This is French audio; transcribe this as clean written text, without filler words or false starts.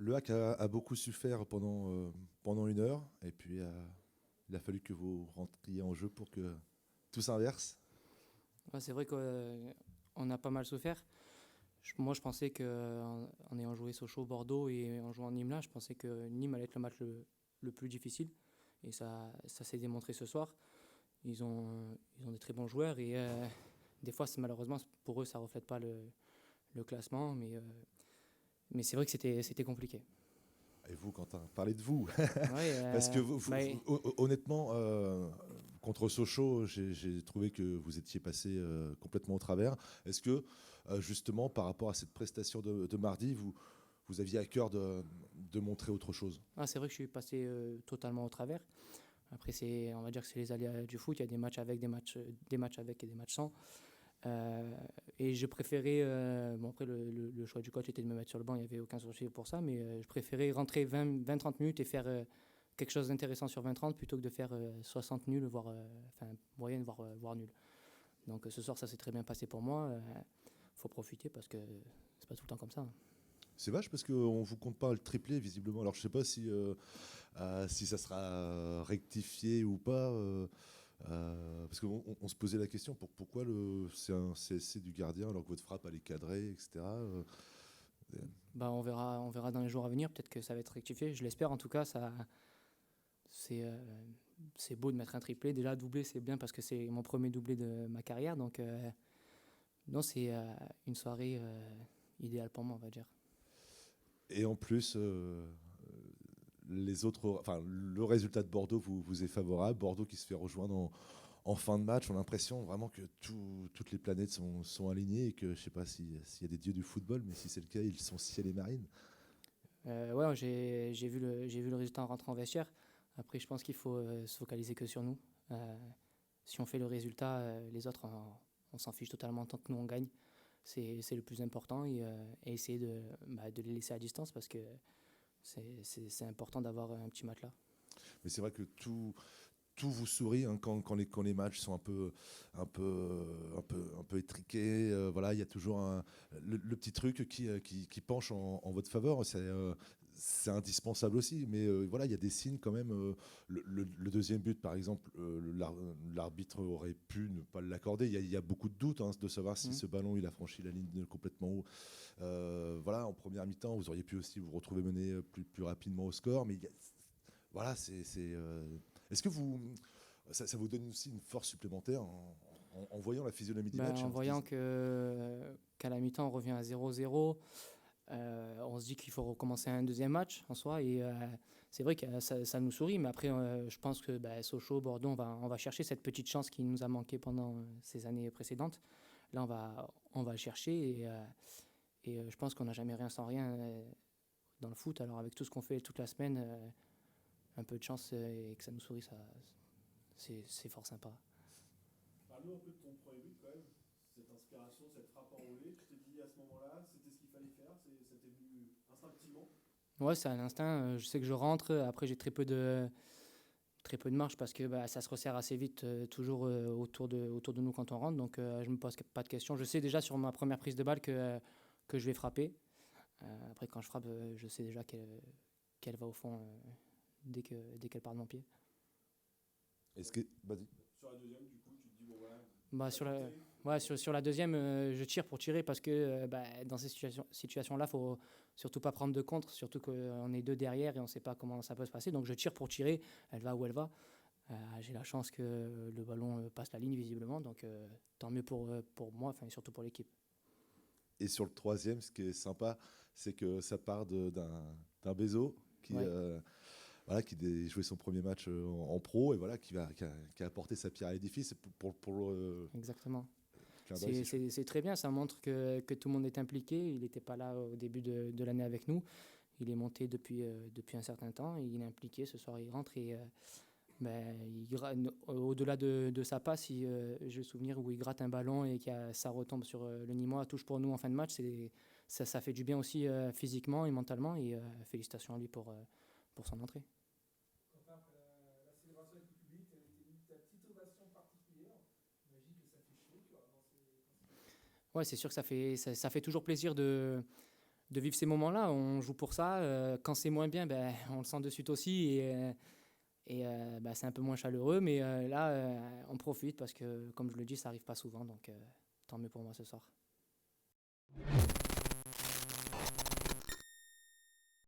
Le hack a beaucoup souffert pendant 1 heure, et puis il a fallu que vous rentriez en jeu pour que tout s'inverse. Ouais, c'est vrai qu'on a pas mal souffert. Moi, je pensais qu'en ayant joué Sochaux-Bordeaux et en jouant Nîmes là, je pensais que Nîmes allait être le match le plus difficile. Et ça s'est démontré ce soir. Ils ont des très bons joueurs et des fois, malheureusement, pour eux, ça ne reflète pas le classement. Mais c'est vrai que c'était compliqué. Et vous, Quentin, parlez de vous. Ouais, Parce que bah, honnêtement, contre Sochaux, j'ai trouvé que vous étiez passé complètement au travers. Est-ce que, justement, par rapport à cette prestation de mardi, vous aviez à cœur de montrer autre chose? c'est vrai que je suis passé totalement au travers. Après, on va dire que c'est les aléas du foot. Il y a des matchs avec, des matchs avec et des matchs sans. Et je préférais, bon après le choix du coach était de me mettre sur le banc, il n'y avait aucun souci pour ça, mais je préférais rentrer 20-30 minutes et faire quelque chose d'intéressant sur 20-30 plutôt que de faire 60 nuls, voire enfin, moyenne, voire nul. Donc ce soir, ça s'est très bien passé pour moi. Faut profiter parce que c'est pas tout le temps comme ça. C'est vache parce qu'on ne vous compte pas le triplé, visiblement. Alors, je ne sais pas si ça sera rectifié ou pas. Parce qu'on se posait la question pourquoi c'est un CSC du gardien alors que votre frappe elle est cadrée, etc. Bah, on verra dans les jours à venir. Peut-être que ça va être rectifié. Je l'espère en tout cas. C'est, euh, c'est beau de mettre un triplé. Déjà, doubler, c'est bien parce que c'est mon premier doublé de ma carrière. Donc, non, c'est une soirée idéale pour moi, on va dire. Et en plus, le résultat de Bordeaux vous est favorable. Bordeaux qui se fait rejoindre en fin de match. On a l'impression vraiment que toutes les planètes sont alignées et que je ne sais pas s'il y a des dieux du football, mais si c'est le cas, ils sont ciel et marine. Ouais, j'ai vu le résultat en rentrant en vestiaire. Après, je pense qu'il faut se focaliser que sur nous. Euh, Si on fait le résultat, les autres, on s'en fiche totalement tant que nous, on gagne. C'est le plus important et essayer de les laisser à distance parce que c'est important d'avoir un petit match là. Mais c'est vrai que tout vous sourit hein, quand les matchs sont un peu étriqués. Voilà, il y a toujours le petit truc qui penche en votre faveur. C'est indispensable aussi. Mais voilà, il y a des signes quand même. Le deuxième but, par exemple, l'arbitre aurait pu ne pas l'accorder. Il y a beaucoup de doutes hein, de savoir si Mhm. ce ballon il a franchi la ligne complètement haut. Voilà, en première mi-temps, vous auriez pu aussi vous retrouver mené plus rapidement au score. Mais voilà, est-ce que ça vous donne aussi une force supplémentaire en voyant la physionomie du match En et en se disant, voyant qu'à la mi-temps, on revient à 0-0, on se dit qu'il faut recommencer un deuxième match en soi. Et c'est vrai que ça nous sourit, mais après, je pense que Sochaux, Bordeaux, on va chercher cette petite chance qui nous a manqué pendant ces années précédentes. Là, on va le chercher et je pense qu'on n'a jamais rien sans rien dans le foot. Alors, avec tout ce qu'on fait toute la semaine, un peu de chance et que ça nous sourit, c'est fort sympa. Parle-nous un peu de ton premier but quand même, cette inspiration, cette frappe enroulée. Tu t'es dit à ce moment-là, c'était ce qu'il fallait faire, c'était venu instinctivement. Ouais, c'est un instinct. Je sais que je rentre. Après, j'ai très peu de marge parce que ça se resserre assez vite, toujours autour de nous quand on rentre. Donc, je me pose pas de questions. Je sais déjà sur ma première prise de balle que je vais frapper. Après, quand je frappe, je sais déjà qu'elle va au fond dès qu'elle part de mon pied. est-ce que, vas-y. Sur la deuxième, du coup, tu te dis, bon voilà, Bah, pas tenter. sur la deuxième, je tire pour tirer parce que dans ces situations-là, faut surtout pas prendre de contre, surtout qu'on est deux derrière et on sait pas comment ça peut se passer. Donc je tire pour tirer, elle va où elle va. J'ai la chance que le ballon passe la ligne visiblement, donc tant mieux pour moi, enfin et surtout pour l'équipe. Et sur le troisième, ce qui est sympa, c'est que ça part d'un Bézo Ouais, voilà, qui a joué son premier match en pro et voilà, qui a apporté sa pierre à l'édifice. Pour le exactement. clin d'œil, c'est chouette. C'est très bien, ça montre que tout le monde est impliqué. Il n'était pas là au début de l'année avec nous. Il est monté depuis un certain temps et il est impliqué. Ce soir, il rentre et au-delà de sa passe, j'ai le souvenir où il gratte un ballon et ça retombe sur le Nîmois, touche pour nous en fin de match. Ça fait du bien aussi physiquement et mentalement et félicitations à lui pour son entrée. Quentin, après la célébration avec le public, tu avais mis ta petite ovation particulière. J'imagine que ça fait chaud, tu vois, quand c'est comme ça. Ouais, c'est sûr que ça fait toujours plaisir de vivre ces moments-là. On joue pour ça. Quand c'est moins bien, ben, on le sent de suite aussi. Et c'est un peu moins chaleureux. Mais là, on profite parce que, comme je le dis, ça n'arrive pas souvent. Donc, tant mieux pour moi ce soir.